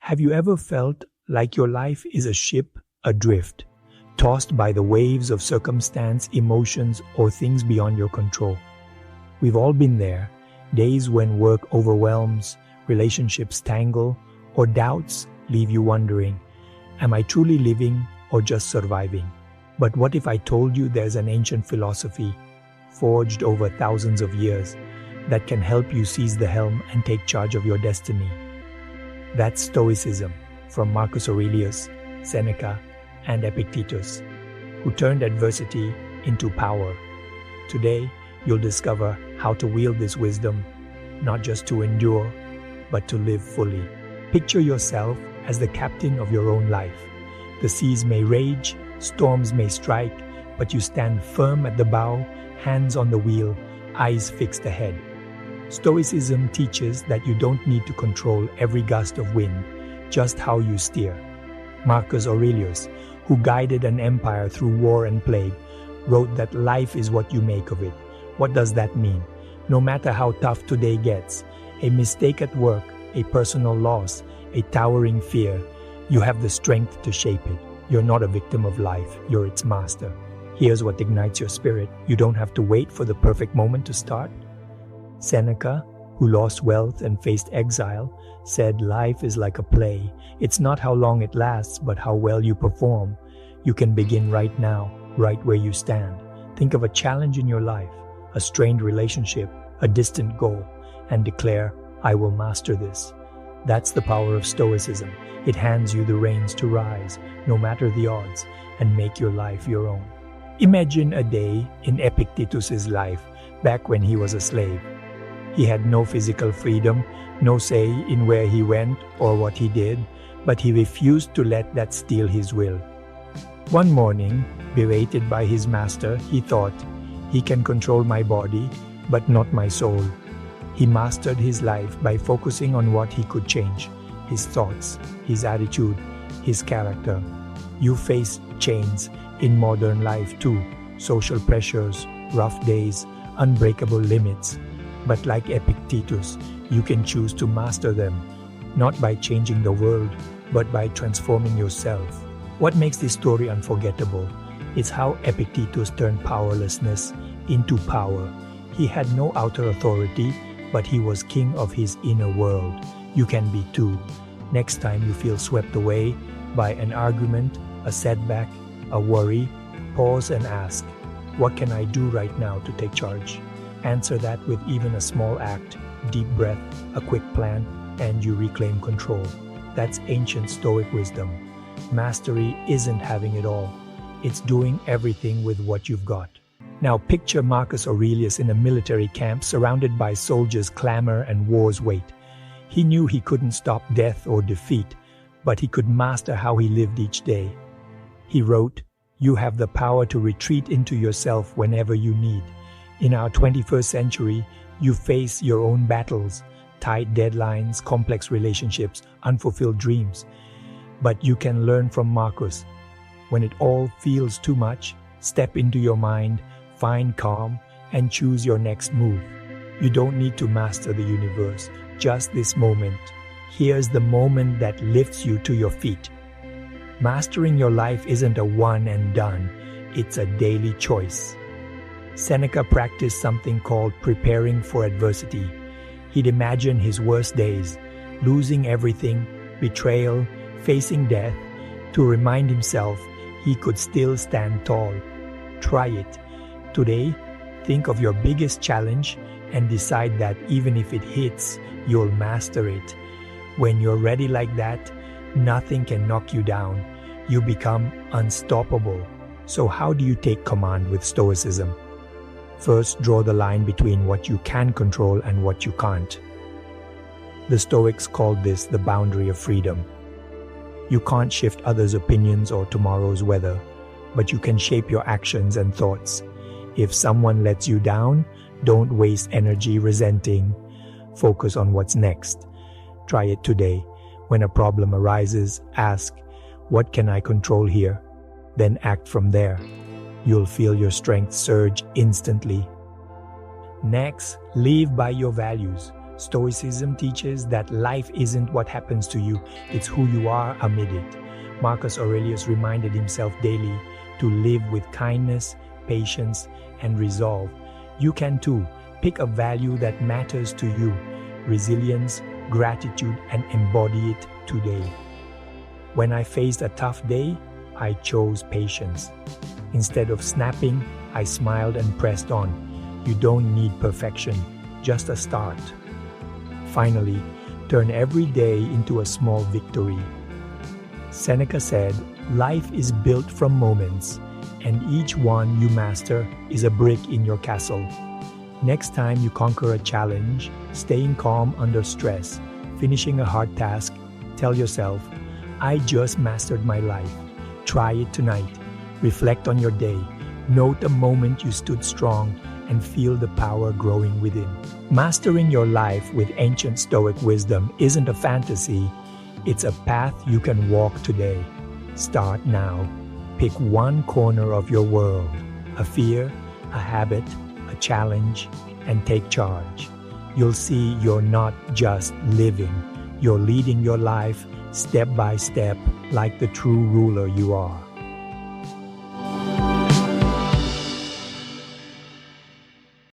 Have you ever felt like your life is a ship adrift, tossed by the waves of circumstance, emotions, or things beyond your control? We've all been there, days when work overwhelms, relationships tangle, or doubts leave you wondering, am I truly living or just surviving? But what if I told you there's an ancient philosophy, forged over thousands of years, that can help you seize the helm and take charge of your destiny? That's Stoicism, from Marcus Aurelius, Seneca, and Epictetus, who turned adversity into power. Today, you'll discover how to wield this wisdom, not just to endure, but to live fully. Picture yourself as the captain of your own life. The seas may rage, storms may strike, but you stand firm at the bow, hands on the wheel, eyes fixed ahead. Stoicism teaches that you don't need to control every gust of wind, just how you steer. Marcus Aurelius, who guided an empire through war and plague, wrote that life is what you make of it. What does that mean? No matter how tough today gets, a mistake at work, a personal loss, a towering fear, you have the strength to shape it. You're not a victim of life, you're its master. Here's what ignites your spirit. You don't have to wait for the perfect moment to start. Seneca, who lost wealth and faced exile, said life is like a play. It's not how long it lasts, but how well you perform. You can begin right now, right where you stand. Think of a challenge in your life, a strained relationship, a distant goal, and declare, I will master this. That's the power of Stoicism. It hands you the reins to rise, no matter the odds, and make your life your own. Imagine a day in Epictetus's life, back when he was a slave. He had no physical freedom, no say in where he went or what he did, but he refused to let that steal his will. One morning, berated by his master, he thought, he can control my body, but not my soul. He mastered his life by focusing on what he could change, his thoughts, his attitude, his character. You face chains in modern life too, social pressures, rough days, unbreakable limits. But like Epictetus, you can choose to master them, not by changing the world, but by transforming yourself. What makes this story unforgettable is how Epictetus turned powerlessness into power. He had no outer authority, but he was king of his inner world. You can be too. Next time you feel swept away by an argument, a setback, a worry, pause and ask, what can I do right now to take charge? Answer that with even a small act, deep breath, a quick plan, and you reclaim control. That's ancient Stoic wisdom. Mastery isn't having it all. It's doing everything with what you've got. Now picture Marcus Aurelius in a military camp surrounded by soldiers' clamor and war's weight. He knew he couldn't stop death or defeat, but he could master how he lived each day. He wrote, "You have the power to retreat into yourself whenever you need. In our 21st century, you face your own battles, tight deadlines, complex relationships, unfulfilled dreams. But you can learn from Marcus. When it all feels too much, step into your mind, find calm, and choose your next move. You don't need to master the universe, just this moment. Here's the moment that lifts you to your feet." Mastering your life isn't a one and done, it's a daily choice. Seneca practiced something called preparing for adversity. He'd imagine his worst days, losing everything, betrayal, facing death, to remind himself he could still stand tall. Try it. Today, think of your biggest challenge and decide that even if it hits, you'll master it. When you're ready like that, nothing can knock you down. You become unstoppable. So how do you take command with Stoicism? First, draw the line between what you can control and what you can't. The Stoics called this the boundary of freedom. You can't shift others' opinions or tomorrow's weather, but you can shape your actions and thoughts. If someone lets you down, don't waste energy resenting. Focus on what's next. Try it today. When a problem arises, ask, what can I control here? Then act from there. You'll feel your strength surge instantly. Next, live by your values. Stoicism teaches that life isn't what happens to you, it's who you are amid it. Marcus Aurelius reminded himself daily to live with kindness, patience, and resolve. You can too. Pick a value that matters to you, resilience, gratitude, and embody it today. When I faced a tough day, I chose patience. Instead of snapping, I smiled and pressed on. You don't need perfection, just a start. Finally, turn every day into a small victory. Seneca said, "Life is built from moments, and each one you master is a brick in your castle." Next time you conquer a challenge, staying calm under stress, finishing a hard task, tell yourself, "I just mastered my life." Try it tonight. Reflect on your day. Note a moment you stood strong and feel the power growing within. Mastering your life with ancient Stoic wisdom isn't a fantasy. It's a path you can walk today. Start now. Pick one corner of your world, a fear, a habit, a challenge, and take charge. You'll see you're not just living, you're leading your life step by step like the true ruler you are.